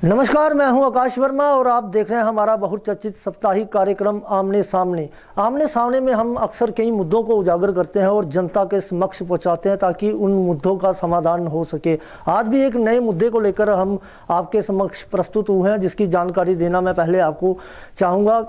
नमस्कार, मैं हूं आकाश वर्मा और आप देख रहे हैं हमारा बहुचर्चित साप्ताहिक कार्यक्रम आमने सामने। आमने सामने में हम अक्सर कई मुद्दों को उजागर करते हैं और जनता के समक्ष पहुंचाते हैं ताकि उन मुद्दों का समाधान हो सके। आज भी एक नए मुद्दे को लेकर हम आपके समक्ष प्रस्तुत हुए हैं, जिसकी जानकारी देना मैं पहले आपको चाहूँगा।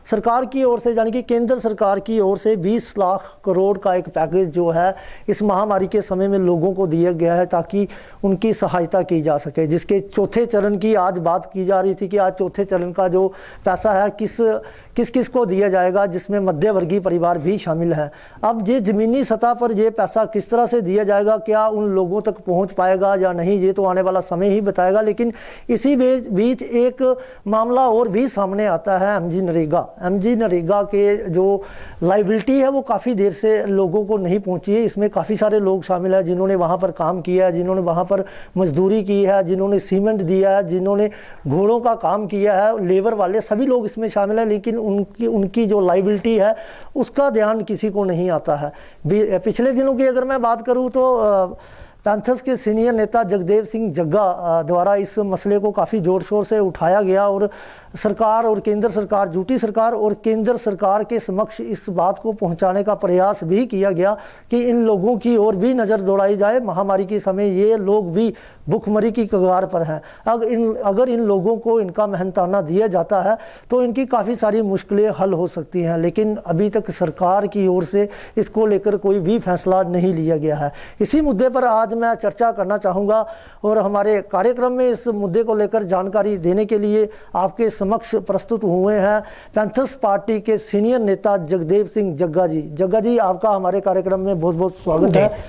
सरकार की ओर से, यानी कि केंद्र सरकार की ओर से 20 लाख करोड़ का एक पैकेज जो है इस महामारी के समय में लोगों को दिया गया है ताकि उनकी सहायता की जा सके। जिसके चौथे चरण की आज बात की जा रही थी कि आज चौथे चरण का जो पैसा है किस को दिया जाएगा, जिसमें मध्यवर्गीय परिवार भी शामिल है। अब ये जमीनी सतह पर ये पैसा किस तरह से दिया जाएगा, क्या उन लोगों तक पहुंच पाएगा या नहीं, ये तो आने वाला समय ही बताएगा। लेकिन इसी बीच एक मामला और भी सामने आता है, एमजी नरेगा के जो लाइबिलिटी है वो काफ़ी देर से लोगों को नहीं पहुंची है। इसमें काफ़ी सारे लोग शामिल हैं जिन्होंने वहाँ पर काम किया है, जिन्होंने वहाँ पर मजदूरी की है, जिन्होंने सीमेंट दिया है, जिन्होंने घोड़ों का काम किया है, लेबर वाले सभी लोग इसमें शामिल हैं। लेकिन उनकी जो लाइबिलिटी है उसका ध्यान किसी को नहीं आता है। पिछले दिनों की अगर मैं बात करूं तो पैंथर्स के सीनियर नेता जगदेव सिंह जग्गा द्वारा इस मसले को काफ़ी ज़ोर शोर से उठाया गया और सरकार और केंद्र सरकार, झूठी सरकार और केंद्र सरकार के समक्ष इस बात को पहुंचाने का प्रयास भी किया गया कि इन लोगों की ओर भी नज़र दौड़ाई जाए। महामारी के समय ये लोग भी भुखमरी की कगार पर हैं। अगर इन लोगों को इनका मेहनताना दिया जाता है तो इनकी काफ़ी सारी मुश्किलें हल हो सकती हैं। लेकिन अभी तक सरकार की ओर से इसको लेकर कोई भी फैसला नहीं लिया गया है। इसी मुद्दे पर आज मैं चर्चा करना चाहूँगा और हमारे कार्यक्रम में इस मुद्दे को लेकर जानकारी देने के लिए आपके समक्ष प्रस्तुत हुए हैं पैंथर्स पार्टी के सीनियर नेता जगदेव सिंह जग्गा जी। जग्गा जी, आपका हमारे कार्यक्रम में बहुत बहुत स्वागत है।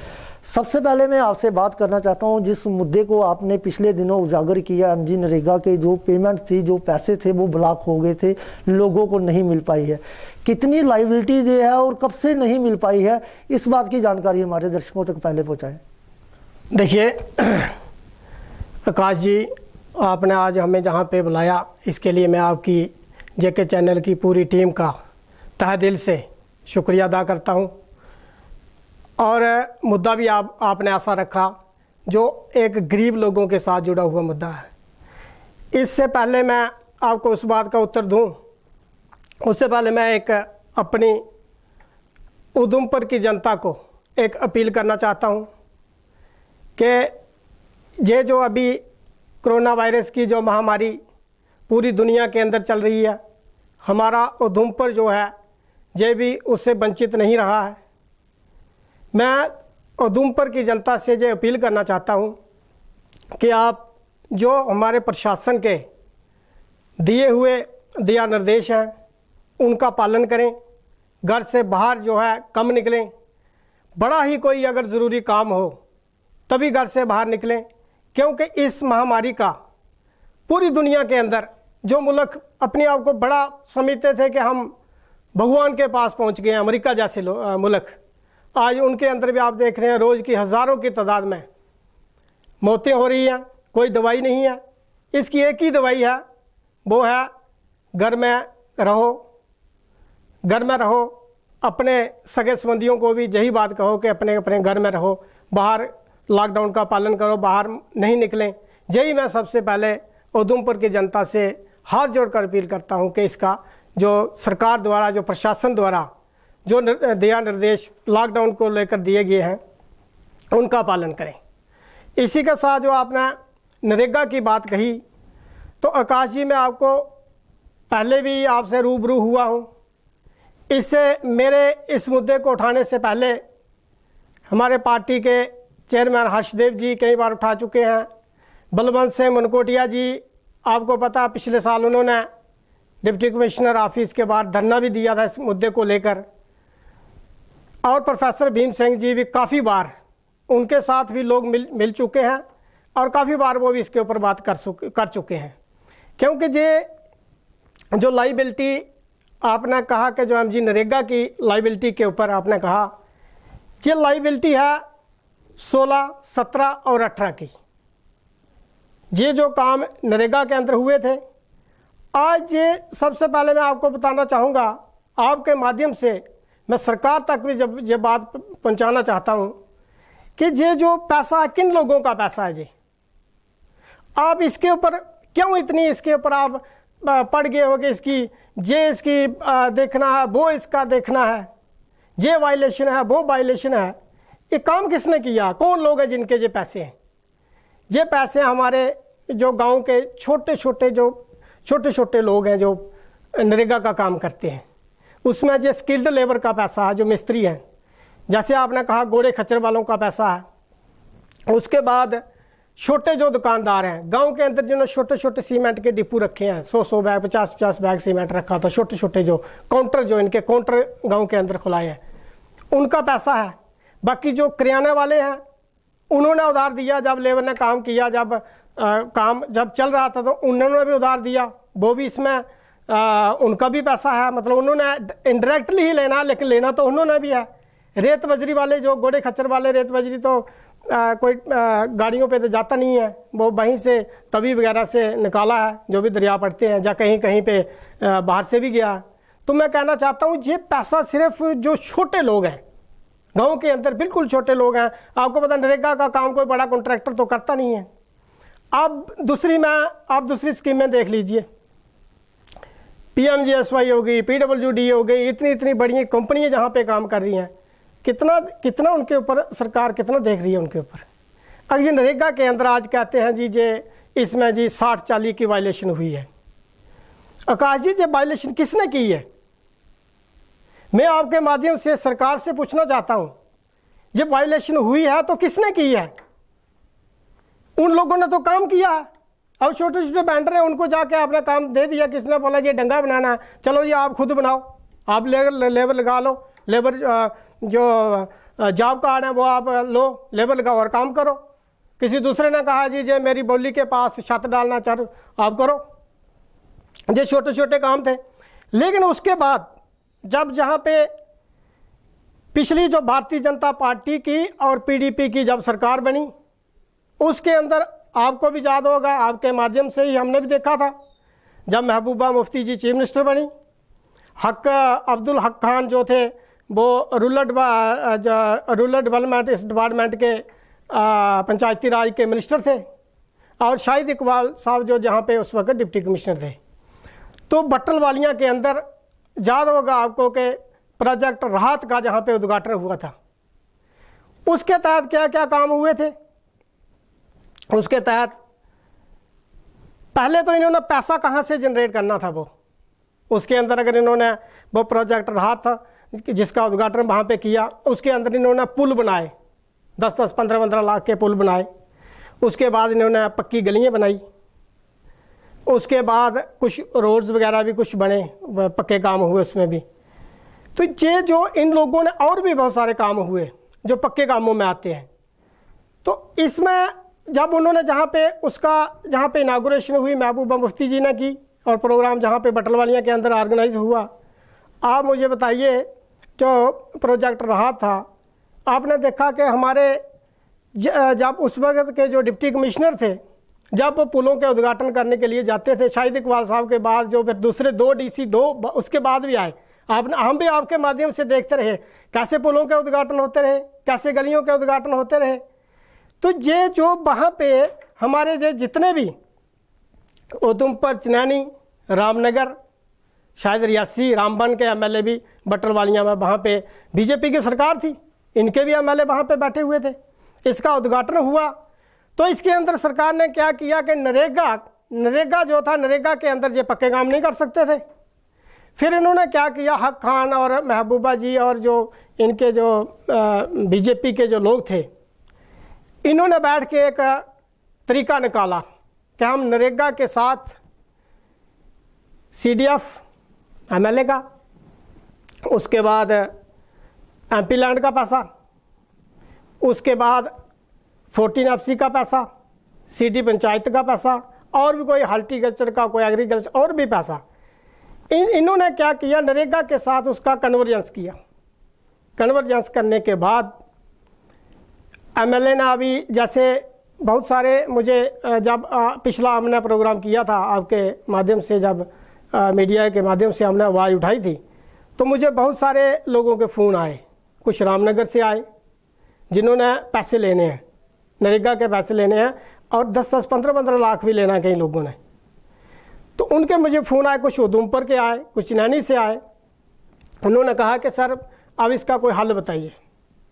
सबसे पहले मैं आपसे बात करना चाहता हूं, जिस मुद्दे को आपने पिछले दिनों उजागर किया, एमजी नरेगा के जो पेमेंट थी, जो पैसे थे वो ब्लॉक हो गए थे, लोगों को नहीं मिल पाई है। कितनी लाइबिलिटी ये है और कब से नहीं मिल पाई है, इस बात की जानकारी हमारे दर्शकों तक पहले पहुँचाएँ। देखिए आकाश जी, आपने आज हमें जहाँ पे बुलाया इसके लिए मैं आपकी जेके चैनल की पूरी टीम का तहे दिल से शुक्रिया अदा करता हूँ। और मुद्दा भी आपने ऐसा रखा जो एक गरीब लोगों के साथ जुड़ा हुआ मुद्दा है। इससे पहले मैं आपको उस बात का उत्तर दूँ, उससे पहले मैं एक अपनी उधमपुर की जनता को एक अपील करना चाहता हूँ कि ये जो अभी कोरोना वायरस की जो महामारी पूरी दुनिया के अंदर चल रही है, हमारा उधमपुर जो है ये भी उससे वंचित नहीं रहा है। मैं उधमपुर की जनता से ये अपील करना चाहता हूँ कि आप जो हमारे प्रशासन के दिए हुए दिया निर्देश हैं उनका पालन करें। घर से बाहर जो है कम निकलें। बड़ा ही कोई अगर ज़रूरी काम हो तभी घर से बाहर निकलें, क्योंकि इस महामारी का पूरी दुनिया के अंदर जो मुल्क अपने आप को बड़ा समझते थे कि हम भगवान के पास पहुंच गए हैं, अमेरिका जैसे मुल्क, आज उनके अंदर भी आप देख रहे हैं रोज़ की हज़ारों की तादाद में मौतें हो रही हैं। कोई दवाई नहीं है, इसकी एक ही दवाई है, वो है घर में रहो, घर में रहो। अपने सगे संबंधियों को भी यही बात कहो कि अपने अपने घर में रहो, बाहर लॉकडाउन का पालन करो, बाहर नहीं निकलें। यही मैं सबसे पहले उधमपुर की जनता से हाथ जोड़कर अपील करता हूं कि इसका जो सरकार द्वारा, जो प्रशासन द्वारा जो दिया निर्देश लॉकडाउन को लेकर दिए गए हैं उनका पालन करें। इसी के साथ जो आपने नरेगा की बात कही, तो आकाश जी मैं आपको पहले भी आपसे रूबरू हुआ हूं। इससे मेरे इस मुद्दे को उठाने से पहले हमारे पार्टी के चेयरमैन हर्षदेव जी कई बार उठा चुके हैं। बलवंत सिंह मनकोटिया जी, आपको पता पिछले साल उन्होंने डिप्टी कमिश्नर ऑफिस के बाहर धरना भी दिया था इस मुद्दे को लेकर। और प्रोफेसर भीम सिंह जी भी काफ़ी बार, उनके साथ भी लोग मिल चुके हैं और काफ़ी बार वो भी इसके ऊपर बात कर चुके हैं। क्योंकि ये जो लाइबिलिटी आपने कहा कि जो एमजी नरेगा की लाइबिलिटी के ऊपर आपने कहा, ये लाइबिलिटी है 16, 17 और 18 की। ये जो काम नरेगा के अंदर हुए थे, आज ये सबसे पहले मैं आपको बताना चाहूँगा, आपके माध्यम से मैं सरकार तक भी जब ये बात पहुँचाना चाहता हूँ कि ये जो पैसा किन लोगों का पैसा है, जी आप इसके ऊपर क्यों इतनी इसके ऊपर आप पड़ गए हो कि इसकी देखना है, वो इसका देखना है, ये वायलेशन है, वो वायलेशन है। ये काम किसने किया? कौन लोग हैं जिनके ये पैसे हैं? ये पैसे हमारे जो गांव के छोटे छोटे लोग हैं जो नरेगा का काम करते हैं, उसमें जो स्किल्ड लेबर का पैसा है, जो मिस्त्री हैं, जैसे आपने कहा घोड़े खच्चर वालों का पैसा है। उसके बाद छोटे जो दुकानदार हैं गांव के अंदर, जिन्होंने छोटे छोटे सीमेंट के डिपो रखे हैं, 100 बैग 50 बैग सीमेंट रखा था, छोटे छोटे जो इनके काउंटर गांव के अंदर खुलाए हैं, उनका पैसा है। बाकी जो किराने वाले हैं उन्होंने उधार दिया, जब लेबर ने काम किया, काम जब चल रहा था तो उन्होंने भी उधार दिया, वो भी इसमें उनका भी पैसा है। मतलब उन्होंने इनडायरेक्टली ही लेना, लेकिन लेना तो उन्होंने भी है। रेत बजरी वाले जो घोड़े खच्चर वाले, रेत बजरी तो कोई गाड़ियों पे तो जाता नहीं है, वो वहीं से तवी वगैरह से निकाला है, जो भी दरिया पड़ते हैं, या कहीं कहीं पे बाहर से भी गया। तो मैं कहना चाहता हूँ ये पैसा सिर्फ जो छोटे लोग हैं गांव के अंदर, बिल्कुल छोटे लोग हैं, आपको पता नरेगा का काम कोई बड़ा कॉन्ट्रैक्टर तो करता नहीं है। अब दूसरी स्कीमें देख लीजिए, PMGSY हो गई, PWD हो गई, इतनी बड़ी कंपनियां जहाँ पे काम कर रही हैं, कितना उनके ऊपर सरकार कितना देख रही है उनके ऊपर। अगर ये नरेगा के अंदर आज कहते हैं जी इसमें 60-40 की वायलेशन हुई है। आकाश जी, ये वायलेशन किसने की है? मैं आपके माध्यम से सरकार से पूछना चाहता हूँ, ये वायलेशन हुई है तो किसने की है? उन लोगों ने तो काम किया है। अब छोटे छोटे बैंडर हैं, उनको जाके आपने काम दे दिया, किसने बोला ये डंगा बनाना है, चलो ये आप खुद बनाओ, आप लेबर लगा लो, लेबर जो जॉब कार्ड है वो आप लो, लेबर लगाओ और काम करो। किसी दूसरे ने कहा जी जे मेरी बोली के पास छत डालना चाह आप करो। ये छोटे छोटे काम थे। लेकिन उसके बाद जब जहाँ पे पिछली जो भारतीय जनता पार्टी की और PDP की जब सरकार बनी, उसके अंदर आपको भी याद होगा, आपके माध्यम से ही हमने भी देखा था, जब महबूबा मुफ्ती जी चीफ मिनिस्टर बनी, अब्दुल हक खान जो थे वो रूरल डेवलपमेंट इस डिपार्टमेंट के पंचायती राज के मिनिस्टर थे, और शाहिद इकबाल साहब जो जहाँ पे उस वक्त डिप्टी कमिश्नर थे। तो बट्टल वालियाँ के अंदर याद होगा आपको कि प्रोजेक्ट राहत का जहाँ पे उद्घाटन हुआ था, उसके तहत क्या क्या काम हुए थे। उसके तहत पहले तो इन्होंने पैसा कहाँ से जनरेट करना था, वो उसके अंदर अगर इन्होंने वो प्रोजेक्ट राहत था जिसका उद्घाटन वहाँ पे किया, उसके अंदर इन्होंने पुल बनाए, 10-10, 15-15 लाख के पुल बनाए। उसके बाद इन्होंने पक्की गलियाँ बनाई, उसके बाद कुछ रोड्स वगैरह भी कुछ बने, पक्के काम हुए उसमें भी। तो ये जो इन लोगों ने और भी बहुत सारे काम हुए जो पक्के कामों में आते हैं। तो इसमें जब उन्होंने जहाँ पे इनागुरेशन हुई महबूबा मुफ्ती जी ने की, और प्रोग्राम जहाँ पे बटलवालियाँ के अंदर ऑर्गेनाइज हुआ, आप मुझे बताइए जो प्रोजेक्ट रहा था, आपने देखा कि हमारे जब उस वक्त के जो डिप्टी कमिश्नर थे, जब वो पुलों के उद्घाटन करने के लिए जाते थे, शाहिद इकबाल साहब के बाद जो फिर दूसरे 2 DC उसके बाद भी आए, हम भी आपके माध्यम से देखते रहे कैसे पुलों के उद्घाटन होते रहे, कैसे गलियों के उद्घाटन होते रहे। तो ये जो वहाँ पे हमारे जितने भी उधमपुर, चनैनी, रामनगर, शायद रियासी, रामबन के MLA भी बटलवालियाँ में वहाँ पे BJP की सरकार थी, इनके भी MLA वहाँ पे बैठे हुए थे। इसका उद्घाटन हुआ तो इसके अंदर सरकार ने क्या किया कि नरेगा जो था, नरेगा के अंदर ये पक्के काम नहीं कर सकते थे। फिर इन्होंने क्या किया, हक खान और महबूबा जी और जो इनके जो BJP के जो लोग थे, इन्होंने बैठ के एक तरीका निकाला कि हम नरेगा के साथ CDF MLA का, उसके बाद MP लैंड का पैसा, उसके बाद 14 FC का पैसा, CD पंचायत का पैसा, और भी कोई हॉर्टिकल्चर का, कोई एग्रीकल्चर और भी पैसा, इन्होंने क्या किया, नरेगा के साथ उसका कन्वर्जेंस किया। कन्वर्जेंस करने के बाद MLA ने अभी जैसे बहुत सारे मुझे जब पिछला हमने प्रोग्राम किया था आपके माध्यम से, जब मीडिया के माध्यम से हमने आवाज़ उठाई थी, तो मुझे बहुत सारे लोगों के फ़ोन आए, कुछ रामनगर से आए जिन्होंने पैसे लेने हैं, नरेगा के पैसे लेने हैं, और 10-10, 15-15 लाख भी लेना कई लोगों ने, तो उनके मुझे फ़ोन आए, कुछ उधमपुर के आए, कुछ नैनी से आए। उन्होंने कहा कि सर अब इसका कोई हल बताइए।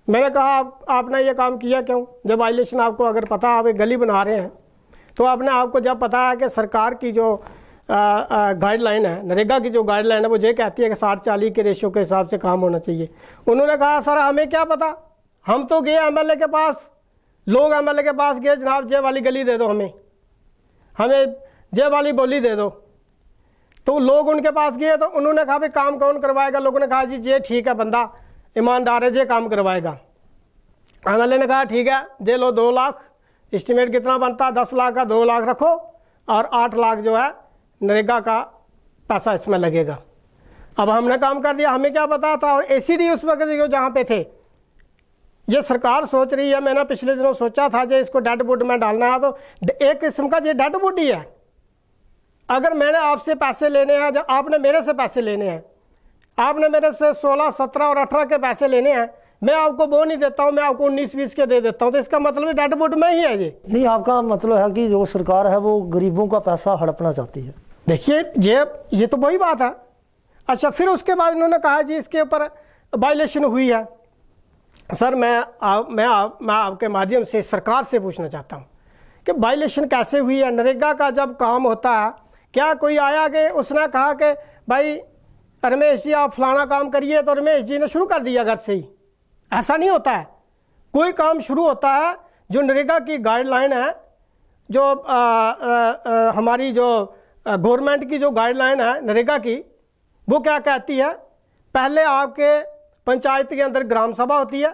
मैंने कहा आपने ये काम किया क्यों? जब वायलेशन आपको अगर पता, आप एक गली बना रहे हैं तो आपने, आपको जब पता है कि सरकार की जो गाइडलाइन है, नरेगा की जो गाइडलाइन है, वो ये कहती है कि 60-40 के रेशो के हिसाब से काम होना चाहिए। उन्होंने कहा सर हमें क्या पता, हम तो गए एमएलए के पास, लोग एमएलए के पास गए, जनाब जे वाली गली दे दो, हमें जे वाली बोली दे दो। तो लोग उनके पास गए तो उन्होंने कहा भाई काम कौन करवाएगा? लोगों ने कहा जी ये ठीक है, बंदा ईमानदार है, जे काम करवाएगा। एमएलए ने कहा ठीक है, जे लो 2 लाख, एस्टिमेट कितना बनता है 10 लाख का, 2 लाख रखो और 8 लाख जो है नरेगा का पैसा इसमें लगेगा। अब हमने काम कर दिया, हमें क्या पता था। और एसीडी उस वक्त जो जहाँ पे थे, ये सरकार सोच रही है, मैंने पिछले दिनों सोचा था जो इसको डेड वुड में डालना है, तो एक किस्म का ये डेड वुड ही है। अगर मैंने आपसे पैसे लेने हैं, जब आपने मेरे से पैसे लेने हैं, आपने मेरे से 16, 17 और 18 के पैसे लेने हैं, मैं आपको वो नहीं देता हूँ, मैं आपको 19-20 के दे देता हूँ, तो इसका मतलब डेड वुड में ही है ये। नहीं, आपका मतलब है कि जो सरकार है वो गरीबों का पैसा हड़पना चाहती है। देखिए ये तो वही बात है। अच्छा, फिर उसके बाद इन्होंने कहा जी इसके ऊपर वायलेशन हुई है। सर मैं आपके माध्यम से सरकार से पूछना चाहता हूँ कि वायलेशन कैसे हुई है? नरेगा का जब काम होता है, क्या कोई आया कि उसने कहा कि भाई रमेश जी आप फलाना काम करिए, तो रमेश जी ने शुरू कर दिया घर से ही? ऐसा नहीं होता है। कोई काम शुरू होता है, जो नरेगा की गाइडलाइन है, जो हमारी जो गवर्नमेंट की जो गाइडलाइन है नरेगा की, वो क्या कहती है? पहले आपके पंचायत के अंदर ग्राम सभा होती है,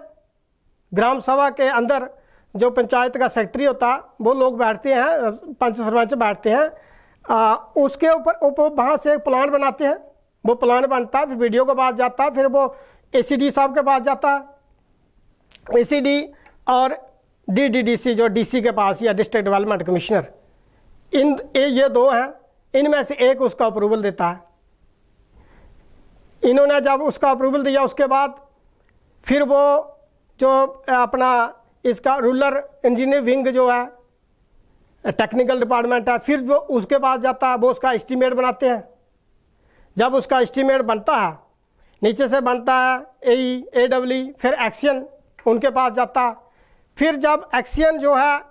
ग्राम सभा के अंदर जो पंचायत का सेक्रेटरी होता है, वो लोग बैठते हैं, पंच सरपंच बैठते हैं, उसके ऊपर वहाँ से एक प्लान बनाते हैं, वो प्लान बनता है, फिर वीडियो के पास जाता है, फिर वो एसीडी साहब के पास जाता है, एसीडी और डीडीडीसी जो डीसी के पास या डिस्ट्रिक्ट डेवलपमेंट कमिश्नर, ये 2 हैं, इनमें से एक उसका अप्रूवल देता है। इन्होंने जब उसका अप्रूवल दिया, उसके बाद फिर वो जो अपना इसका रूरल इंजीनियर विंग जो है, टेक्निकल डिपार्टमेंट है, फिर वो उसके पास जाता है, वो उसका एस्टीमेट बनाते हैं। जब उसका एस्टीमेट बनता है, नीचे से बनता है AEAWE, फिर एक्शन उनके पास जाता है। फिर जब एक्शन जो है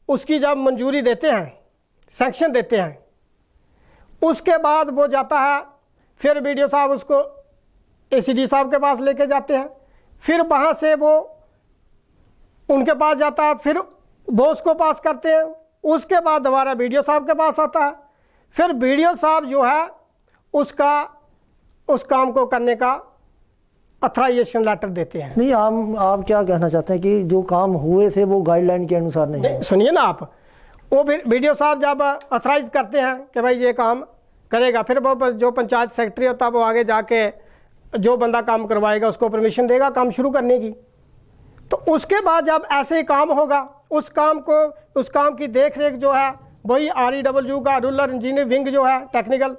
उसकी जब मंजूरी देते हैं, सैंक्शन देते हैं, उसके बाद वो जाता है, फिर BDO साहब उसको ACD साहब के पास लेके जाते हैं, फिर वहाँ से वो उनके पास जाता है, फिर वो उसको पास करते हैं, उसके बाद दोबारा BDO साहब के पास आता है, फिर BDO साहब जो है उस काम को करने का अथराइजेशन लेटर देते हैं। नहीं, आप क्या कहना चाहते हैं कि जो काम हुए थे वो गाइडलाइन के अनुसार नहीं? सुनिए ना आप, वो BDO साहब जब अथराइज करते हैं कि भाई ये काम करेगा, फिर वो जो पंचायत सेक्रेटरी होता है वो आगे जाके जो बंदा काम करवाएगा उसको परमिशन देगा काम शुरू करने की। तो उसके बाद जब ऐसे ही काम होगा, उस काम की देख रेख जो है वही REW का रूरल इंजीनियर विंग जो है टेक्निकल,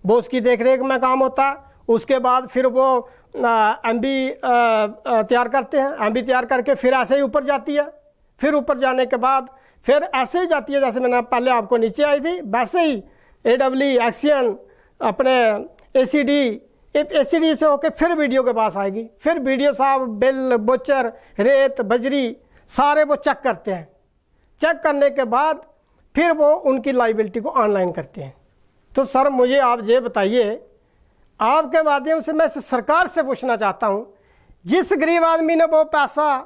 वो उसकी देख रेख में काम होता है। उसके बाद फिर वो MB तैयार करते हैं, MB तैयार करके फिर ऐसे ही ऊपर जाती है, फिर ऊपर जाने के बाद फिर ऐसे ही जाती है, जैसे मैंने पहले आपको नीचे आई थी वैसे ही AWE एक्शन अपने ACD से होके फिर BDO के पास आएगी, फिर BDO साहब बिल, बोचर, रेत, बजरी सारे वो चेक करते हैं। चेक करने के बाद फिर वो उनकी लाइबिलिटी को ऑनलाइन करते हैं। तो सर मुझे आप ये बताइए, आपके माध्यम से मैं सरकार से पूछना चाहता हूँ, जिस गरीब आदमी ने वो पैसा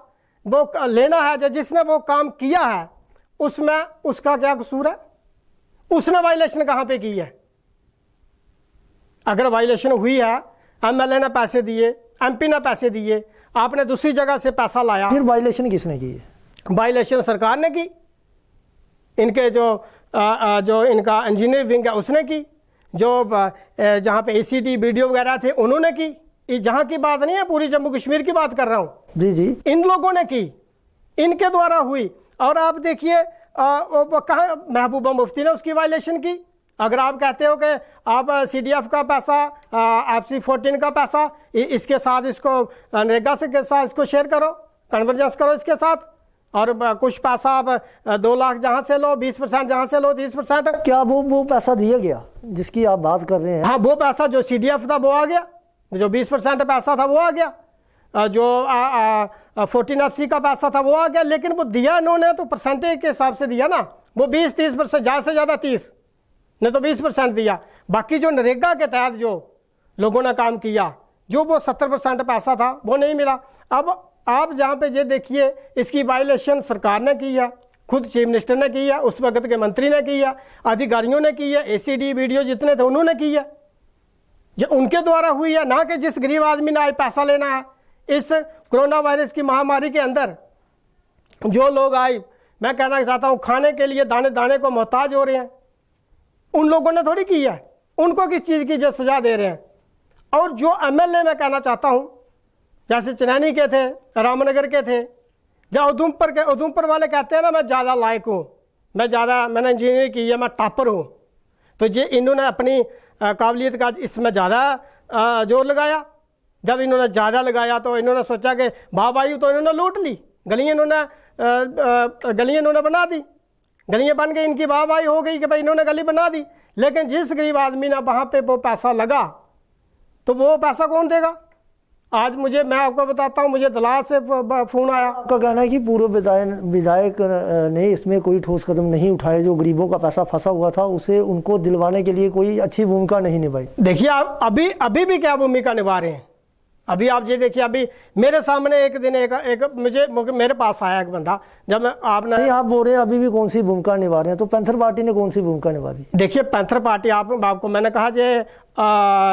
वो लेना है, जिसने वो काम किया है, उसमें उसका क्या कसूर है? उसने वायलेशन कहाँ पे की है? अगर वायलेशन हुई है, MLA ने पैसे दिए, MP ने पैसे दिए, आपने दूसरी जगह से पैसा लाया, फिर वायलेशन किसने की है? वायलेशन सरकार ने की, इनके जो इनका इंजीनियर विंग है उसने की, जो जहाँ पे ACD BDO वगैरह थे उन्होंने की। जहाँ की बात नहीं है, पूरी जम्मू कश्मीर की बात कर रहा हूँ। जी जी, इन लोगों ने की, इनके द्वारा हुई। और आप देखिए कहाँ महबूबा मुफ्ती ने उसकी वायलेशन की। अगर आप कहते हो कि आप CDF का पैसा, FC14 का पैसा इसके साथ, इसको नरेगा से के साथ इसको शेयर करो, कन्वर्जेंस करो इसके साथ, और कुछ पैसा आप 2 लाख जहाँ से लो, 20% जहाँ से लो, 30%। क्या वो पैसा दिया गया जिसकी आप बात कर रहे हैं? हाँ, वो पैसा जो CDF था वो आ गया, जो 20% पैसा था वो आ गया, जो 14FC का पैसा था वो आ गया। लेकिन वो दिया इन्होंने तो परसेंटेज के हिसाब से दिया ना, वो 20-30%, ज़्यादा से ज़्यादा 30 ने तो 20% दिया। बाकी जो नरेगा के तहत जो लोगों ने काम किया, जो वो 70% पैसा था वो नहीं मिला। अब आप जहाँ पे ये देखिए, इसकी वायलेशन सरकार ने की है, खुद चीफ मिनिस्टर ने की है, उस वक्त के मंत्री ने की है, अधिकारियों ने की है, ACD BDO जितने थे उन्होंने की है, ये उनके द्वारा हुई है। ना कि जिस गरीब आदमी ने आज पैसा लेना है इस कोरोना वायरस की महामारी के अंदर, जो लोग आए, मैं कहना चाहता हूँ, खाने के लिए दाने दाने को मोहताज हो रहे हैं, उन लोगों ने थोड़ी की है, उनको किस चीज़ की जो सजा दे रहे हैं। और जो MLA मैं कहना चाहता हूँ, जैसे चनैनी के थे, रामनगर के थे, या उधमपुर वाले कहते हैं ना मैं ज़्यादा लायक हूँ, मैंने इंजीनियरिंग की है, मैं टॉपर हूँ, तो ये इन्होंने अपनी काबिलियत का इसमें ज़्यादा जोर लगाया। जब इन्होंने ज़्यादा लगाया तो इन्होंने सोचा कि वाहवाही तो इन्होंने लूट ली, गलियाँ इन्होंने बना दी, गलियाँ बन गई, इनकी वाहवाही हो गई कि भाई इन्होंने गली बना दी। लेकिन जिस गरीब आदमी ने वहाँ पे वो पैसा लगा, तो वो पैसा कौन देगा? आज मैं आपको बताता हूँ, मुझे दलाल से फ़ोन आया। आपका कहना है कि पूर्व विधायक ने इसमें कोई ठोस कदम नहीं उठाए, जो गरीबों का पैसा फंसा हुआ था उसे उनको दिलवाने के लिए कोई अच्छी भूमिका नहीं निभाई। देखिए, आप अभी भी क्या भूमिका निभा रहे हैं। अभी आप ये देखिए, अभी मेरे सामने एक दिन मेरे पास आया एक बंदा, जब आपने नहीं, आप बोल रहे हैं अभी भी कौन सी भूमिका निभा रहे हैं, तो पैंथर पार्टी ने कौन सी भूमिका निभा दी? देखिए, पैंथर पार्टी आपको मैंने कहा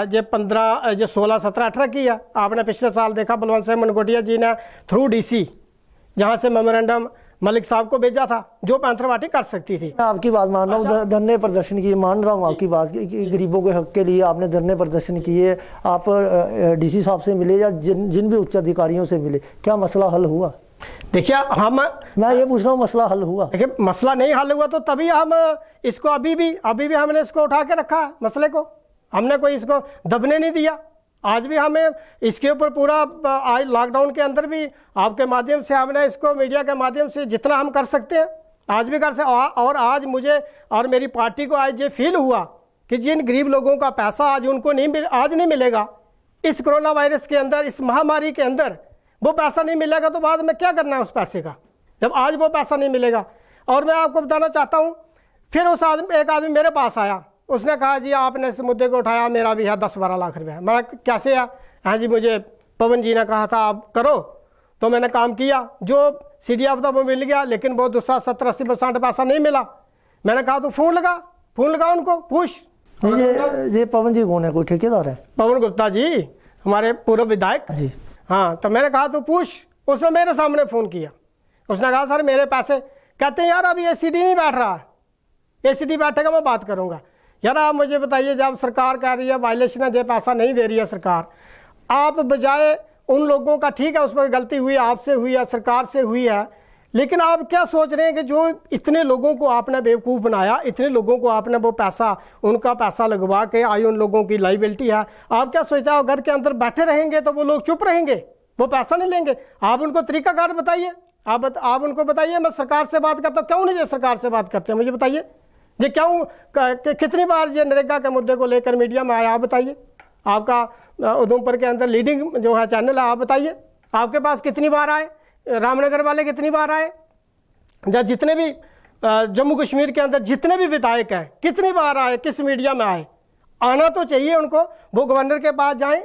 जे 15 जो 16 17 18 की है। आपने पिछले साल देखा बलवंत सिंह मनकोटिया जी ने थ्रू DC जहाँ से मेमोरेंडम मलिक साहब को भेजा था, जो पैंथर पार्टी कर सकती थी। मैं आपकी बात मान रहा हूँ, धरने प्रदर्शन किए, मान रहा हूँ आपकी बात कि गरीबों के हक के लिए आपने धरने प्रदर्शन किए, आप DC साहब से मिले या जिन भी उच्च अधिकारियों से मिले, क्या मसला हल हुआ? देखिए, मैं ये पूछ रहा हूँ, मसला हल हुआ? देखिए, मसला नहीं हल हुआ तो तभी हम इसको अभी भी हमने इसको उठा के रखा है, मसले को हमने कोई इसको दबने नहीं दिया। आज भी हमें इसके ऊपर पूरा, आज लॉकडाउन के अंदर भी आपके माध्यम से हमने इसको, मीडिया के माध्यम से जितना हम कर सकते हैं आज भी कर सकते। और आज मुझे और मेरी पार्टी को आज ये फील हुआ कि जिन गरीब लोगों का पैसा आज उनको आज नहीं मिलेगा, इस कोरोना वायरस के अंदर, इस महामारी के अंदर वो पैसा नहीं मिलेगा तो बाद में क्या करना है उस पैसे का, जब आज वो पैसा नहीं मिलेगा। और मैं आपको बताना चाहता हूँ, फिर एक आदमी मेरे पास आया, उसने कहा जी आपने इस मुद्दे को उठाया, मेरा भी है 10-12 लाख रुपए। मैं कैसे है? हाँ जी, मुझे पवन जी ने कहा था आप करो, तो मैंने काम किया, जो CDF था वो मिल गया, लेकिन वो दूसरा 70-80% पैसा नहीं मिला। मैंने कहा तो फ़ोन लगा उनको, पूछ। ये पवन जी कौन है, कोई ठेकेदार है? पवन गुप्ता जी, हमारे पूर्व विधायक जी। हाँ, तो मैंने कहा तो पूछ। उसने मेरे सामने फ़ोन किया, उसने कहा सर मेरे पैसे, कहते हैं यार अभी ACD नहीं बैठ रहा, ACD बैठेगा मैं बात करूँगा। यार आप मुझे बताइए, जब सरकार कह रही है वायलेशन है, जो पैसा नहीं दे रही है सरकार, आप बजाय उन लोगों का, ठीक है उस पर गलती हुई, आपसे हुई है, सरकार से हुई है, लेकिन आप क्या सोच रहे हैं कि जो इतने लोगों को आपने बेवकूफ़ बनाया, इतने लोगों को आपने वो पैसा, उनका पैसा लगवा के आई, उन लोगों की लाइबिलिटी है, आप क्या सोचते हो घर के अंदर बैठे रहेंगे तो वो लोग चुप रहेंगे, वो पैसा नहीं लेंगे? आप उनको तरीकाकार बताइए, आप उनको बताइए मैं सरकार से बात करता हूँ। क्यों नहीं सरकार से बात करते हैं, मुझे बताइए। ये क्यों, कितनी बार ये नरेगा के मुद्दे को लेकर मीडिया में आया, आप बताइए। आपका उधमपुर के अंदर लीडिंग जो है चैनल है, आप बताइए आपके पास कितनी बार आए, रामनगर वाले कितनी बार आए, या जितने भी जम्मू कश्मीर के अंदर जितने भी विधायक हैं कितनी बार आए, किस मीडिया में आए? आना तो चाहिए उनको, वो गवर्नर के पास जाएं,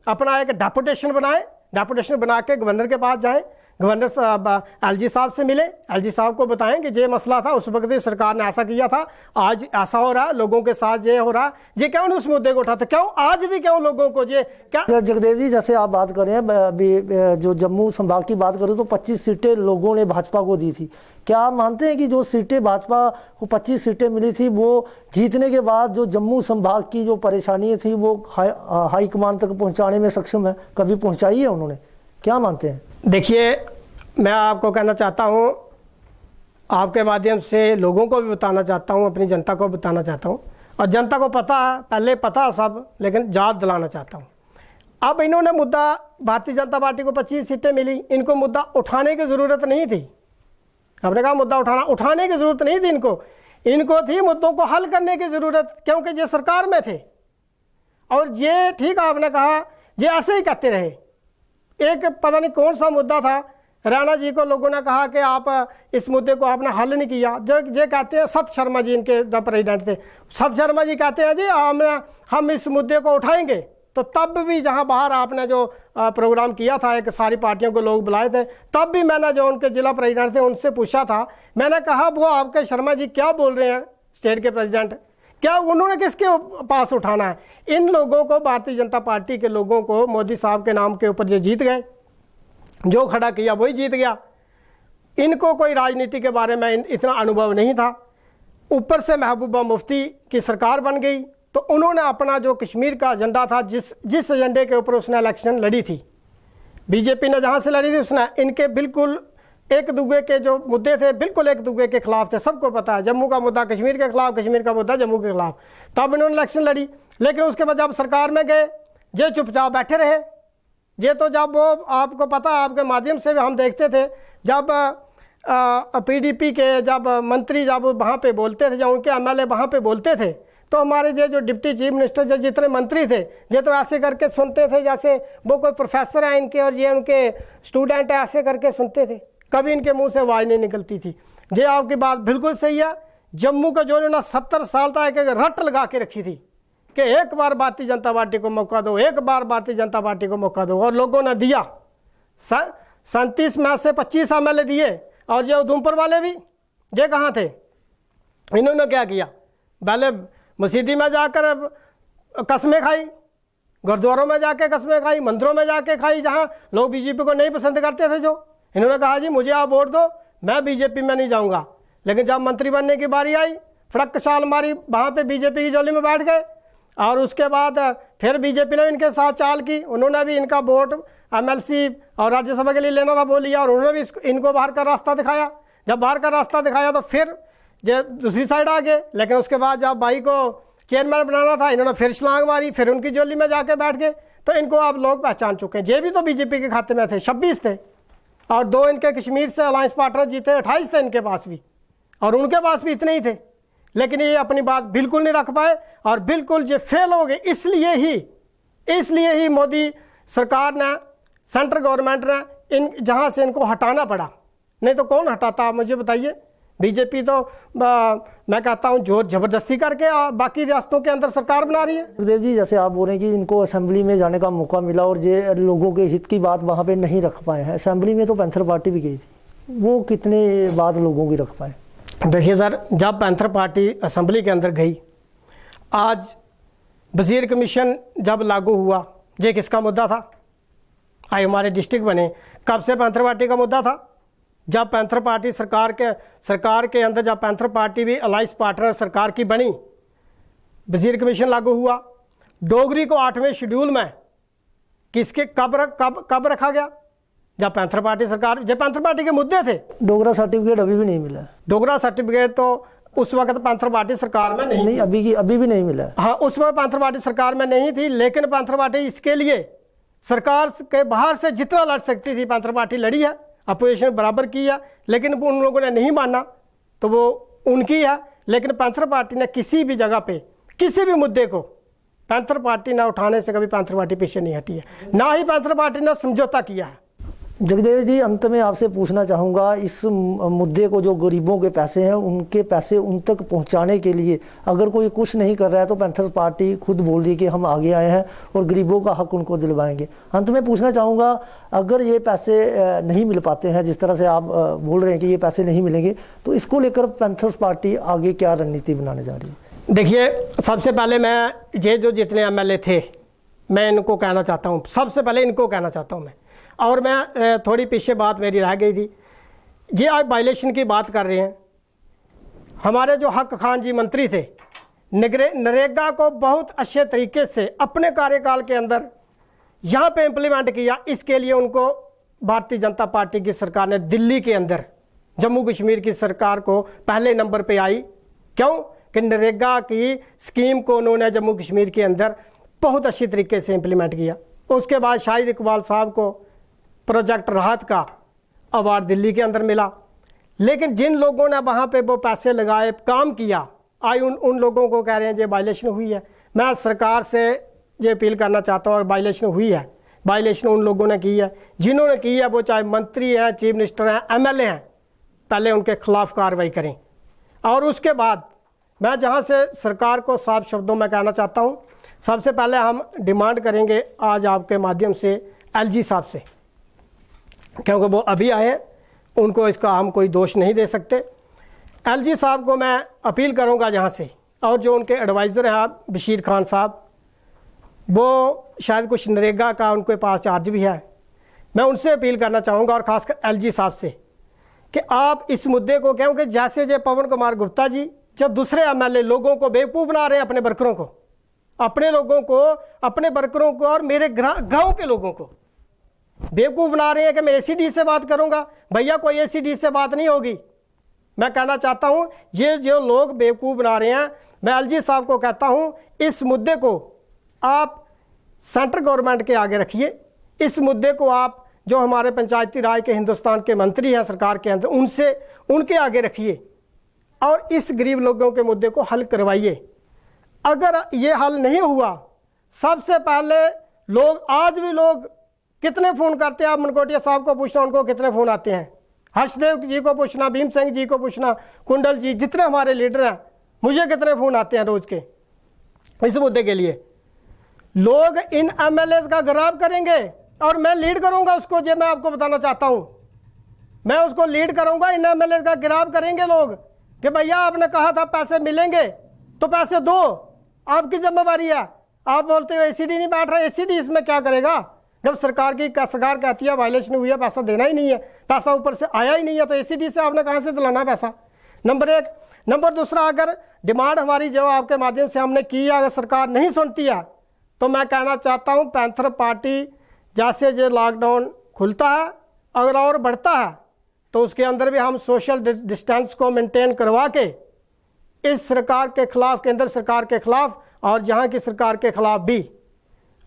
अपना एक डेपुटेशन बनाएं, डेपुटेशन बना के गवर्नर के पास जाएं, गवर्नर साहब LG साहब से मिले, LG साहब को बताएं कि ये मसला था, उस वक्त सरकार ने ऐसा किया था, आज ऐसा हो रहा है, लोगों के साथ ये हो रहा है, ये क्यों नहीं उस मुद्दे को उठाते? क्यों आज भी, क्यों लोगों को ये क्या? जगदेव जी, जैसे आप बात कर रहे हैं, जो जम्मू संभाग की बात करूँ तो 25 सीटें लोगों ने भाजपा को दी थी। क्या आप मानते हैं कि जो सीटें भाजपा को 25 सीटें मिली थी, वो जीतने के बाद जो जम्मू संभाग की जो परेशानियाँ थी वो हाईकमान तक पहुँचाने में सक्षम है? कभी पहुँचाई है उन्होंने? क्या मानते हैं? देखिए, मैं आपको कहना चाहता हूँ, आपके माध्यम से लोगों को भी बताना चाहता हूँ, अपनी जनता को बताना चाहता हूँ, और जनता को पता है, पहले पता है सब, लेकिन याद दिलाना चाहता हूँ। अब इन्होंने मुद्दा, भारतीय जनता पार्टी को 25 सीटें मिली, इनको मुद्दा उठाने की ज़रूरत नहीं थी, आपने कहा मुद्दा उठाने की ज़रूरत नहीं थी इनको थी मुद्दों को हल करने की ज़रूरत, क्योंकि ये सरकार में थे। और ये ठीक आपने कहा, ये ऐसे ही कहते रहे। एक पता नहीं कौन सा मुद्दा था, राणा जी को लोगों ने कहा कि आप इस मुद्दे को आपने हल नहीं किया। जो ये कहते हैं, सत शर्मा जी इनके जब प्रेसिडेंट थे, सत शर्मा जी कहते हैं जी हम इस मुद्दे को उठाएंगे। तो तब भी जहां बाहर आपने जो प्रोग्राम किया था, एक सारी पार्टियों को लोग बुलाए थे, तब भी मैंने जो उनके जिला प्रेसिडेंट थे उनसे पूछा था, मैंने कहा वो आपके शर्मा जी क्या बोल रहे हैं स्टेट के प्रेसिडेंट, क्या उन्होंने किसके पास उठाना है? इन लोगों को, भारतीय जनता पार्टी के लोगों को मोदी साहब के नाम के ऊपर जो जीत गए, जो खड़ा किया वही जीत गया। इनको कोई राजनीति के बारे में इतना अनुभव नहीं था। ऊपर से महबूबा मुफ्ती की सरकार बन गई, तो उन्होंने अपना जो कश्मीर का एजेंडा था, जिस एजेंडे के ऊपर उसने इलेक्शन लड़ी थी, बीजेपी ने जहाँ से लड़ी थी, उसने इनके बिल्कुल एक दूसरे के जो मुद्दे थे बिल्कुल एक दूसरे के खिलाफ थे। सबको पता है, जम्मू का मुद्दा कश्मीर के खिलाफ, कश्मीर का मुद्दा जम्मू के खिलाफ। तब इन्होंने इलेक्शन लड़ी, लेकिन उसके बाद जब सरकार में गए, ये चुपचाप बैठे रहे। ये तो जब वो, आपको पता, आपके माध्यम से भी हम देखते थे, जब पीडीपी के जब मंत्री जब वहाँ पे बोलते थे, जब उनके एमएलए वहाँ पे बोलते थे, तो हमारे जो डिप्टी चीफ मिनिस्टर जितने मंत्री थे, ये तो ऐसे करके सुनते थे जैसे वो कोई प्रोफेसर है इनके और ये उनके स्टूडेंट है, ऐसे करके सुनते थे। कभी इनके मुंह से आवाज़ नहीं निकलती थी। ये आपकी बात बिल्कुल सही है। जम्मू का जो ना 70 साल तक एक रट लगा के रखी थी कि एक बार भारतीय जनता पार्टी को मौका दो, एक बार भारतीय जनता पार्टी को मौका दो, और लोगों ने दिया। 37 में से 25 एमएलए दिए। और ये उधमपुर वाले भी, ये कहाँ थे? इन्होंने क्या किया? पहले मसीदी में जाकर कस्में खाई, गुरुद्वारों में जाके कस्में खाई, मंदिरों में जाके खाई, जहाँ लोग बीजेपी को नहीं पसंद करते थे। जो इन्होंने कहा जी मुझे आप वोट दो, मैं बीजेपी में नहीं जाऊँगा। लेकिन जब मंत्री बनने की बारी आई, फड़क छाल मारी, वहाँ पे बीजेपी की झोली में बैठ गए। और उसके बाद फिर बीजेपी ने इनके साथ चाल की, उन्होंने भी इनका वोट एमएलसी और राज्यसभा के लिए लेना था वो लिया, और उन्होंने भी इनको बाहर का रास्ता दिखाया। जब बाहर का रास्ता दिखाया तो फिर जो दूसरी साइड आ गए। लेकिन उसके बाद जब भाई को चेयरमैन बनाना था, इन्होंने फिर छलांग मारी, फिर उनकी झोली में जाके बैठ गए। तो इनको आप लोग पहचान चुके हैं। ये भी तो बीजेपी के खाते में थे, 26 थे, और 2 इनके कश्मीर से अलायंस पार्टनर जीते, 28 थे इनके पास भी, और उनके पास भी इतने ही थे। लेकिन ये अपनी बात बिल्कुल नहीं रख पाए, और बिल्कुल ये फेल हो गए। इसलिए ही मोदी सरकार ने, सेंट्रल गवर्नमेंट ने जहाँ से इनको हटाना पड़ा। नहीं तो कौन हटाता, आप मुझे बताइए। बीजेपी तो मैं कहता हूँ जोर जबरदस्ती करके बाकी रियासतों के अंदर सरकार बना रही है। सुखदेव जी, जैसे आप बोल रहे हैं कि इनको असेंबली में जाने का मौका मिला और ये लोगों के हित की बात वहाँ पे नहीं रख पाए हैं। असेंबली में तो पैंथर पार्टी भी गई थी, वो कितने बात लोगों की रख पाए? देखिए सर, जब पैंथर पार्टी असेंबली के अंदर गई, आज वजीर कमीशन जब लागू हुआ, ये किसका मुद्दा था? आज हमारे डिस्ट्रिक्ट बने, कब से पैंथर पार्टी का मुद्दा था? जब पैंथर पार्टी सरकार के अंदर, जब पैंथर पार्टी भी अलायंस पार्टनर सरकार की बनी, वजीर कमीशन लागू हुआ। डोगरी को 8वें शेड्यूल में किसके कब रखा गया? जब पैंथर पार्टी सरकार, जब पैंथर पार्टी के मुद्दे थे। डोगरा सर्टिफिकेट अभी भी नहीं मिला। डोगरा सर्टिफिकेट तो उस वक्त पैंथर पार्टी सरकार में नहीं, अभी भी नहीं मिला। हाँ, उस वक्त पैंथर पार्टी सरकार में नहीं थी। लेकिन पैंथर पार्टी इसके लिए सरकार के बाहर से जितना लड़ सकती थी, पैंथर पार्टी लड़ी है, अपोजिशन बराबर की है। लेकिन उन लोगों ने नहीं माना, तो वो उनकी है। लेकिन पैंथर पार्टी ने किसी भी जगह पे, किसी भी मुद्दे को पैंथर पार्टी ने उठाने से कभी पैंथर पार्टी पीछे नहीं हटी है, ना ही पैंथर पार्टी ने समझौता किया है। जगदेव जी, अंत में आपसे पूछना चाहूँगा, इस मुद्दे को, जो गरीबों के पैसे हैं, उनके पैसे उन तक पहुँचाने के लिए अगर कोई कुछ नहीं कर रहा है, तो पैंथर पार्टी खुद बोल रही है कि हम आगे आए हैं और गरीबों का हक उनको दिलवाएंगे। अंत में पूछना चाहूँगा, अगर ये पैसे नहीं मिल पाते हैं, जिस तरह से आप बोल रहे हैं कि ये पैसे नहीं मिलेंगे, तो इसको लेकर पैंथर पार्टी आगे क्या रणनीति बनाने जा रही है? देखिए, सबसे पहले मैं ये जो जितने एमएलए थे, मैं इनको कहना चाहता हूँ, सबसे पहले इनको कहना चाहता हूँ मैं। और मैं थोड़ी पीछे बात मेरी रह गई थी, ये आज वायलेशन की बात कर रहे हैं। हमारे जो हक खान जी मंत्री थे, नरेगा को बहुत अच्छे तरीके से अपने कार्यकाल के अंदर यहाँ पे इम्प्लीमेंट किया। इसके लिए उनको भारतीय जनता पार्टी की सरकार ने दिल्ली के अंदर जम्मू कश्मीर की सरकार को पहले नंबर पे आई। क्यों? कि नरेगा की स्कीम को उन्होंने जम्मू कश्मीर के अंदर बहुत अच्छी तरीके से इम्प्लीमेंट किया। उसके बाद शाहिद इकबाल साहब को प्रोजेक्ट राहत का अवार्ड दिल्ली के अंदर मिला। लेकिन जिन लोगों ने वहाँ पे वो पैसे लगाए, काम किया, आई उन लोगों को कह रहे हैं ये वायलेशन हुई है। मैं सरकार से ये अपील करना चाहता हूँ, और वायलेशन हुई है, वायलेशन उन लोगों ने की है जिन्होंने की है, वो चाहे मंत्री हैं, चीफ मिनिस्टर हैं, एमएलए हैं, पहले उनके खिलाफ कार्रवाई करें। और उसके बाद मैं जहाँ से सरकार को साफ शब्दों में कहना चाहता हूँ, सबसे पहले हम डिमांड करेंगे आज आपके माध्यम से एलजी साहब से, क्योंकि वो अभी आए हैं, उनको इसका हम कोई दोष नहीं दे सकते। एलजी साहब को मैं अपील करूंगा यहाँ से, और जो उनके एडवाइज़र हैं बशीर खान साहब, वो शायद कुछ नरेगा का उनके पास चार्ज भी है, मैं उनसे अपील करना चाहूँगा, और ख़ासकर एलजी साहब से, कि आप इस मुद्दे को, क्योंकि जैसे जो पवन कुमार गुप्ता जी जब दूसरे एमएलए लोगों को बेवकूफ़ बना रहे हैं, अपने वर्करों को, अपने लोगों को, अपने वर्करों को और मेरे गांव के लोगों को बेवकूफ़ बना रहे हैं कि मैं एसीडी से बात करूंगा। भैया कोई एसीडी से बात नहीं होगी। मैं कहना चाहता हूं ये जो लोग बेवकूफ़ बना रहे हैं, मैं एलजी साहब को कहता हूं इस मुद्दे को आप सेंट्रल गवर्नमेंट के आगे रखिए। इस मुद्दे को आप जो हमारे पंचायती राज के हिंदुस्तान के मंत्री हैं सरकार के अंदर, उनके आगे रखिए और इस गरीब लोगों के मुद्दे को हल करवाइए। अगर ये हल नहीं हुआ, सबसे पहले लोग, आज भी लोग कितने फ़ोन करते हैं, आप मनकोटिया साहब को पूछना उनको कितने फ़ोन आते हैं, हर्षदेव जी को पूछना, भीम सिंह जी को पूछना, कुंडल जी, जितने हमारे लीडर हैं, मुझे कितने फ़ोन आते हैं रोज़ के इस मुद्दे के लिए। लोग इन एमएलए का गिराव करेंगे और मैं लीड करूंगा उसको, जो मैं आपको बताना चाहता हूं, मैं उसको लीड करूंगा। इन एमएलए का गिराव करेंगे लोग कि भैया आपने कहा था पैसे मिलेंगे तो पैसे दो, आपकी जिम्मेवारी है। आप बोलते हो एसीडी नहीं बैठ रहा, एसीडी इसमें क्या करेगा जब सरकार कहती है वायलेशन हुई है, पैसा देना ही नहीं है, पैसा ऊपर से आया ही नहीं है, तो एसीडी से आपने कहाँ से दिलाना पैसा, नंबर एक। नंबर दूसरा, अगर डिमांड हमारी जो आपके माध्यम से हमने की है, अगर सरकार नहीं सुनती है, तो मैं कहना चाहता हूँ पैंथर पार्टी जैसे जो लॉकडाउन खुलता है अगर और बढ़ता है, तो उसके अंदर भी हम सोशल डिस्टेंस को मेंटेन करवा के इस सरकार के खिलाफ, केंद्र सरकार के खिलाफ और यहाँ की सरकार के खिलाफ भी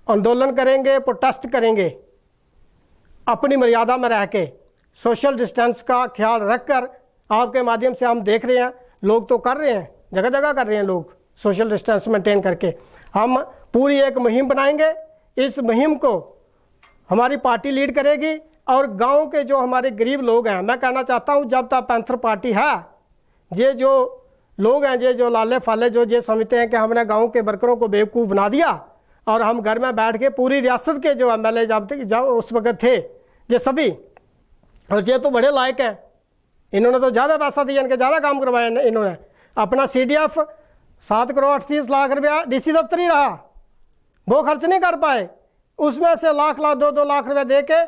आंदोलन करेंगे, प्रोटेस्ट करेंगे, अपनी मर्यादा में रह के सोशल डिस्टेंस का ख्याल रखकर। आपके माध्यम से हम देख रहे हैं, लोग तो कर रहे हैं, जगह जगह कर रहे हैं लोग सोशल डिस्टेंस मेंटेन करके। हम पूरी एक मुहिम बनाएंगे, इस मुहिम को हमारी पार्टी लीड करेगी और गांव के जो हमारे गरीब लोग हैं, मैं कहना चाहता हूं जब तक पैंथर पार्टी है, ये जो लोग हैं, ये जो लाले फाले जो ये समझते हैं कि हमने गांव के वर्करों को बेवकूफ़ बना दिया और हम घर में बैठ के पूरी रियासत के जो एमएलए जब उस वक्त थे ये सभी, और ये तो बड़े लायक हैं, इन्होंने तो ज़्यादा पैसा दिया, इनके ज़्यादा काम करवाया इन्होंने। अपना CDF 7 करोड़ 38 लाख रुपया DC दफ्तर ही रहा, वो खर्च नहीं कर पाए, उसमें से लाख 2 लाख रुपए दे के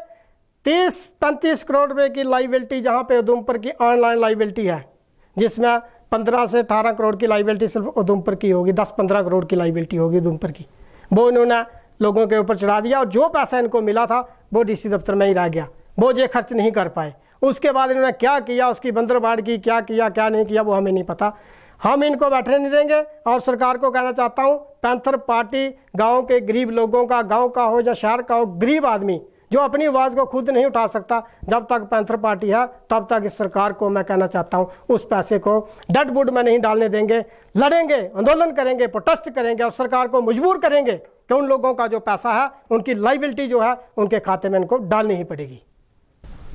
30-35 करोड़ रुपए की लाइबिलिटी जहाँ पे उधमपुर की ऑनलाइन लाइबिलिटी है, जिसमें 15 से 18 करोड़ की लाइबिलिटी सिर्फ उधमपुर की होगी, 10-15 करोड़ की लाइबिलिटी होगी उधमपुर की, वो इन्होंने लोगों के ऊपर चढ़ा दिया और जो पैसा इनको मिला था वो DC दफ्तर में ही रह गया, वो ये खर्च नहीं कर पाए। उसके बाद इन्होंने क्या किया, उसकी बंदरबाड़ की, क्या किया क्या नहीं किया वो हमें नहीं पता। हम इनको बैठने नहीं देंगे और सरकार को कहना चाहता हूँ पैंथर पार्टी गांव के गरीब लोगों का, गांव का हो या शहर का हो, गरीब आदमी जो अपनी आवाज़ को खुद नहीं उठा सकता, जब तक पैंथर पार्टी है तब तक इस सरकार को मैं कहना चाहता हूँ उस पैसे को डेड वुड में नहीं डालने देंगे। लड़ेंगे, आंदोलन करेंगे, प्रोटेस्ट करेंगे और सरकार को मजबूर करेंगे कि उन लोगों का जो पैसा है, उनकी लाइबिलिटी जो है, उनके खाते में इनको डालनी ही पड़ेगी।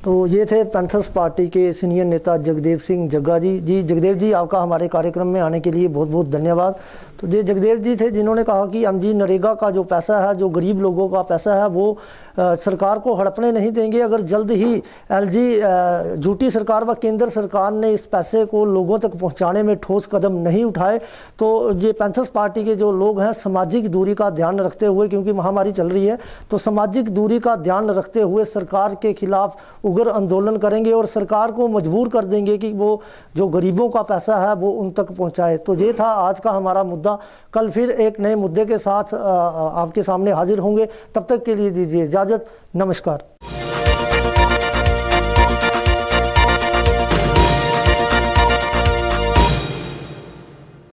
तो ये थे पैंथर्स पार्टी के सीनियर नेता जगदेव सिंह जग्गा जी। जगदेव जी, आपका हमारे कार्यक्रम में आने के लिए बहुत बहुत धन्यवाद। तो ये जगदेव जी थे जिन्होंने कहा कि MG नरेगा का जो पैसा है, जो गरीब लोगों का पैसा है, वो सरकार को हड़पने नहीं देंगे। अगर जल्द ही LG झूठी सरकार व केंद्र सरकार ने इस पैसे को लोगों तक पहुंचाने में ठोस कदम नहीं उठाए, तो ये पैंथर्स पार्टी के जो लोग हैं सामाजिक दूरी का ध्यान रखते हुए, क्योंकि महामारी चल रही है, तो सामाजिक दूरी का ध्यान रखते हुए सरकार के खिलाफ उग्र आंदोलन करेंगे और सरकार को मजबूर कर देंगे कि वो जो गरीबों का पैसा है वो उन तक पहुंचाए। तो ये था आज का हमारा मुद्दा। कल फिर एक नए मुद्दे के साथ आपके सामने हाजिर होंगे। तब तक के लिए दीजिए इजाजत। नमस्कार।